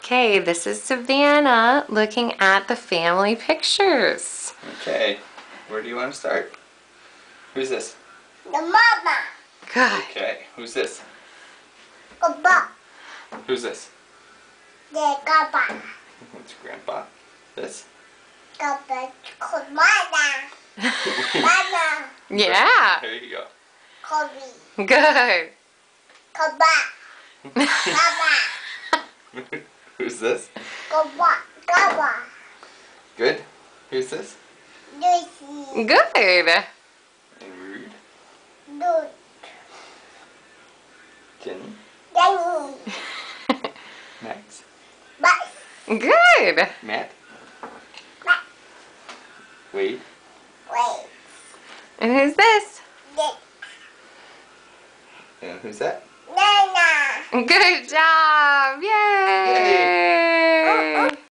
Okay, this is Savannah looking at the family pictures. Okay, where do you want to start? Who's this? The mama. Good. Okay, who's this? Papa. Who's this? The papa. It's Grandpa. This? Papa. Mama. Mama. Yeah. There you go. Kobe. Good. Papa. Papa. Who's this? Papa. Papa. Good. Who's this? Lucy. Good. And Rude. Dude. Jenny. Danny. Max. Bus. Good. Matt. Matt. Wade. Wait. And who's this? Dick. And who's that? Nana. Good job. Yay.